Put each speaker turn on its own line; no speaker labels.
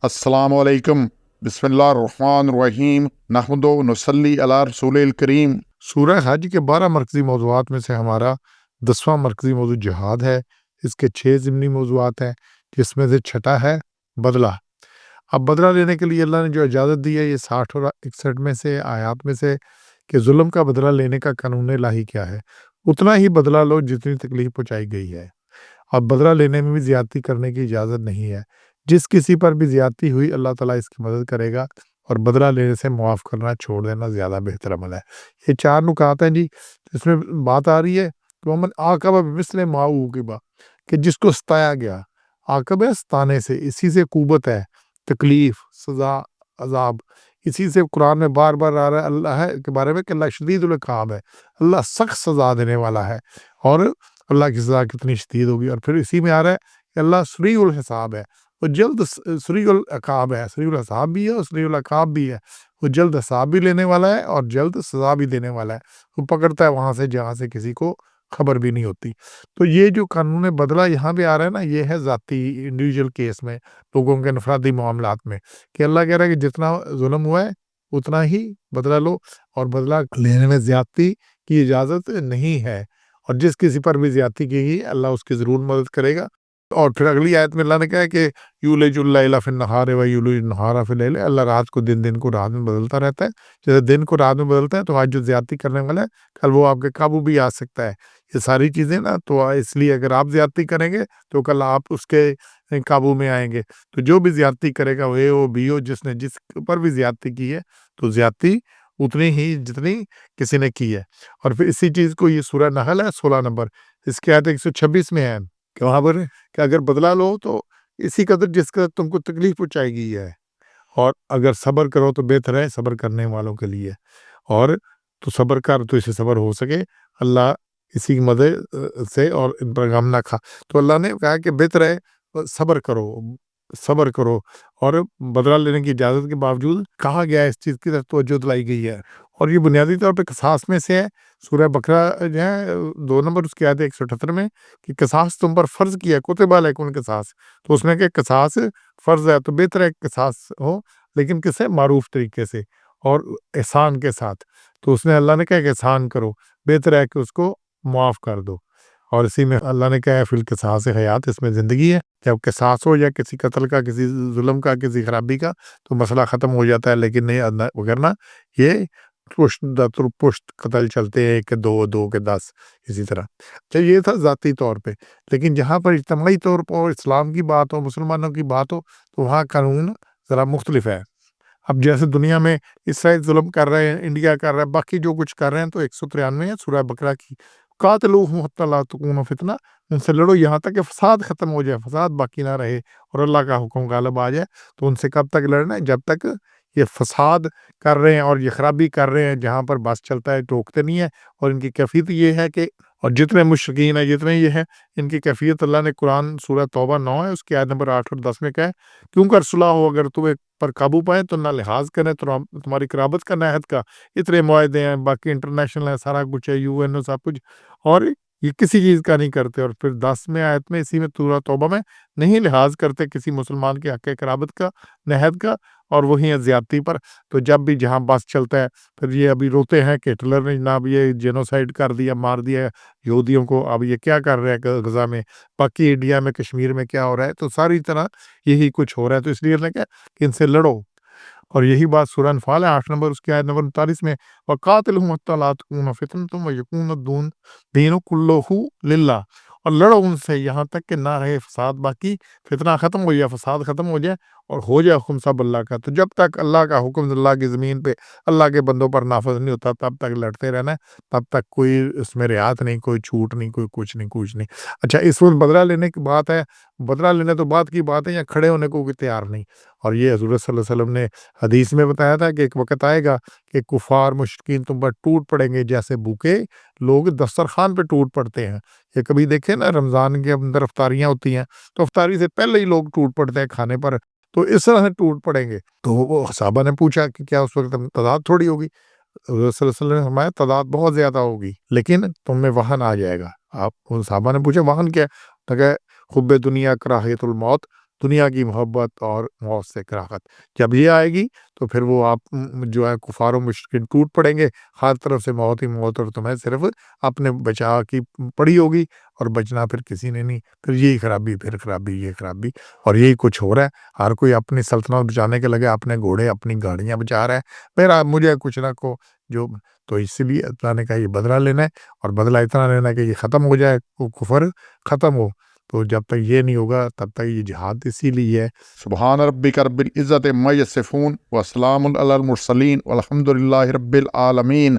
अस्सलामु अलैकुम, बिस्मिल्लाहिर्रहमानिर्रहीम, नहमदु व नसल्ली अला रसूलिल करीम। सूरह हज के 12 मरकज़ी मौज़ूआत में से हमारा 10वां मरकज़ी मौज़ू जिहाद है। इसके 6 ज़िमनी मौज़ूआत हैं, जिसमें से छठा है बदला। अब बदला लेने के लिए अल्लाह ने जो इजाज़त दी है, ये 60 और 61 में से आयात में से कि जुल्म का बदला लेने का कानून इलाही क्या है। उतना ही बदला लो जितनी तकलीफ़ पहुँचाई गई है। अब बदला लेने में भी ज़्यादती करने की इजाज़त नहीं है। जिस किसी पर भी ज़्यादती हुई अल्लाह ताला इसकी मदद करेगा और बदला लेने से मुआफ़ करना छोड़ देना ज़्यादा बेहतर अमल है। ये 4 नुकात हैं जी, इसमें बात आ रही है कि वमन आक़बा बिमिस्लि मा ऊक़िबा, कि जिसको सताया गया, आक़ब है सताने से, इसी से क़ुव्वत है, तकलीफ़, सज़ा, अज़ाब। इसी से कुरान में बार-बार आ रहा है अल्लाह के बारे में कि अल्लाह शदीदुल इक़ाब है, अल्लाह सख्त सज़ा देने वाला है। और अल्लाह की सज़ा कितनी शदीद होगी। और फिर इसी में आ रहा है कि अल्लाह सरीउल हिसाब है, वो जल्द सरीउल इक़ाब है, सरीउल हिसाब भी है और सरीउल इक़ाब भी है। वो जल्द हिसाब भी लेने वाला है और जल्द सज़ा भी देने वाला है। वो पकड़ता है वहाँ से जहाँ से किसी को खबर भी नहीं होती। तो ये जो कानून बदला यहाँ पे आ रहा है ना, ये है ज़ाती इंडिविजुअल केस में, लोगों के इनफरादी मामलात में, कि अल्लाह कह रहा है कि जितना ज़ुल्म हुआ है उतना ही बदला लो और बदला लेने में ज़्यादती की इजाज़त नहीं है। और जिस किसी पर भी ज़्यादती की गई अल्लाह उसकी ज़रूर मदद करेगा। और फिर अगली आयत में अल्लाह ने कहा है कि यूलिजुल लैला फिन नहारि व यूलिजुन नहारा फिल लैल, अल्लाह रात को दिन, दिन को रात में बदलता रहता है। जैसे दिन को रात में बदलता है, तो आज जो ज़्यादती करने वाला है, कल वो आपके काबू भी आ सकता है। ये सारी चीज़ें ना, तो इसलिए अगर आप ज़्यादती करेंगे, तो कल आप उसके काबू में आएँगे। तो जो भी ज़्यादती करेगा, वो ए हो, बी हो, जिसने जिस पर भी ज़्यादती की है, तो ज़्यादती उतनी ही जितनी किसी ने की है। और फिर इसी चीज़ को ये सूरह नहल है 16 नंबर, इसकी आयत 126 में है कि वहाँ पर कि अगर बदला लो तो इसी कदर जिस कदर तुमको तकलीफ पहुँचाई गई है, और अगर सब्र करो तो बेहतर है सब्र करने वालों के लिए। और तो सब्र कर तो इससे सब्र हो सके, अल्लाह इसी की मदद से, और इन पर गम ना खा। तो अल्लाह ने कहा कि बेहतर है सब्र करो। और बदला लेने की इजाज़त के बावजूद कहा गया है, इस चीज़ की तरफ तवज्जो दिलाई गई है। और ये बुनियादी तौर पे क़िसास में से है। सूरह बकरा जो है 2 नंबर उसकी आयत 178 में, कि क़िसास तुम पर फ़र्ज़ किया है, कुतिबा अलैकुम क़िसास। तो उसमें कि क़िसास फ़र्ज़ है, तो बेहतर है क़िसास हो, लेकिन किससे? मारूफ़ तरीके से और एहसान के साथ। तो उसमें अल्लाह ने कहा कि एहसान करो, बेहतर है कि उसको मुआफ़ कर दो। और इसी में अल्लाह ने कहा है फिल क़िसास हयात, इसमें ज़िंदगी है। जब क़िसास हो या किसी कत्ल का, किसी ज़ुल्म का, किसी खराबी का, तो मसला ख़त्म हो जाता है। लेकिन नहीं वगरना ये पुश्त दर पुश्त कत्ल चलते हैं, 1 के 2, 2 के 10, इसी तरह। तो ये था ज़ाती तौर पे। लेकिन जहाँ पर इज्तिमाई तौर पर इस्लाम की बात हो, मुसलमानों की बात हो, तो वहाँ कानून ज़रा मुख्तलिफ है। अब जैसे दुनिया में इसराइल ज़ुल्म कर रहे हैं, इंडिया कर रहा है, बाकी जो कुछ कर रहे हैं, तो 193 है सूरह बकरा की, कातिलूहुम हत्ता ला तकून फितना, उनसे लड़ो यहाँ तक कि फसाद ख़त्म हो जाए, फसाद बाकी ना रहे और अल्लाह का हुक्म गालिब आ जाए। तो उनसे कब तक लड़ना है? जब तक ये फसाद कर रहे हैं और ये खराबी कर रहे हैं, जहाँ पर बस चलता है टोकते नहीं है। और इनकी कैफियत ये है कि, और जितने मुश्रिकीन हैं, जितने ये हैं, इनकी कैफियत अल्लाह ने कुरान सूरह तौबा 9 है उसकी आयत नंबर 8 और 10 में कहा है, क्यों कर सुलह हो, अगर तुम्हें पर काबू पाए तो ना लिहाज करें तो तुम्हारी कराबत का नहद का। इतने मुआहदे हैं, बाकी इंटरनेशनल है, सारा कुछ है, यूएनओ सब कुछ, और ये किसी चीज़ का नहीं करते। और फिर 10वें आयत में, इसी में सूरह तौबा में, नहीं लिहाज करते किसी मुसलमान के हक़ कराबत का, नहद का, और वही है ज़्यादती पर। तो जब भी जहाँ बस चलता है, फिर ये अभी रोते हैं कि हिटलर ने जनाब ये जेनोसाइड कर दिया, मार दिया यहूदियों को, अब ये क्या कर रहा है गज़ा में, बाकी इंडिया में, कश्मीर में क्या हो रहा है, तो सारी तरह यही कुछ हो रहा है। तो इसलिए उसने कहा कि इनसे लड़ो। और यही बात सूरह अनफ़ाल है 8 नंबर उसकी आयत नंबर 39 में, वक़ातिलहुम हत्ता ला तकून फ़ितनतुन व यकून दीनु कुल्लुहु लिल्लाह, और लड़ो उनसे यहाँ तक कि ना रहे फसाद बाकी, फितना ख़त्म हो जाए, फसाद ख़त्म हो जाए और हो जाए हुक्म सब अल्लाह का। तो जब तक अल्लाह का हुक्म अल्लाह की ज़मीन पे अल्लाह के बंदों पर नाफ़िज़ नहीं होता, तब तक लड़ते रहना है, तब तक कोई इसमें रियात नहीं, कोई छूट नहीं, कोई कुछ नहीं, कुछ नहीं। अच्छा, इस वक़्त बदला लेने की बात है, बदला लेने तो बात की बात है, या खड़े होने को कोई तैयार नहीं। और ये हज़रत सल्लल्लाहु अलैहि वसल्लम ने हदीस में बताया था कि एक वक़्त आएगा कि कुफ़ार मुश्रिकीन तुम पर टूट पड़ेंगे, जैसे भूखे लोग दस्तरख़्वान पे टूट पड़ते हैं। ये कभी देखे ना, रमज़ान के अंदर इफ्तारियाँ होती हैं, तो इफ्तारी से पहले ही लोग टूट पड़ते हैं खाने पर, तो इस तरह से टूट पड़ेंगे। तो वो सहाबा ने पूछा कि क्या उस वक़्त तादाद थोड़ी होगी? हज़रत सल्लल्लाहु अलैहि वसल्लम ने फरमाया तादाद बहुत ज़्यादा होगी, लेकिन तुम में वाहन आ जाएगा। आप उन सहाबा ने पूछा वाहन क्या है? तो कहा हुब्बे दुनिया कराहियतुल मौत, دنیا کی محبت اور موت سے کراہت۔ جب یہ آئے گی تو پھر وہ آپ جو ہے کفار و مشرکین ٹوٹ پڑیں گے، ہر طرف سے موت ہی موت، اور تمہیں صرف اپنے بچا کی پڑی ہوگی اور بچنا پھر کسی نے نہیں۔ پھر یہی خرابی، پھر خرابی، یہ خرابی، اور یہی کچھ ہو رہا ہے۔ ہر کوئی اپنی سلطنت بچانے کے لگے، اپنے گھوڑے اپنی گاڑیاں بچا رہا ہے، میرا مجھے کچھ نہ کو جو، تو اسی لیے اللہ نے کہا یہ بدلہ لینا ہے، اور بدلہ اتنا لینا ہے کہ یہ ختم ہو جائے، وہ کفر ختم ہو۔ تو جب تک یہ نہیں ہوگا تب تک یہ جہاد اسی لیے ہے۔ سبحان ربک رب العزت عما یصفون وسلام علی المرسلین والحمد للہ رب العالمین۔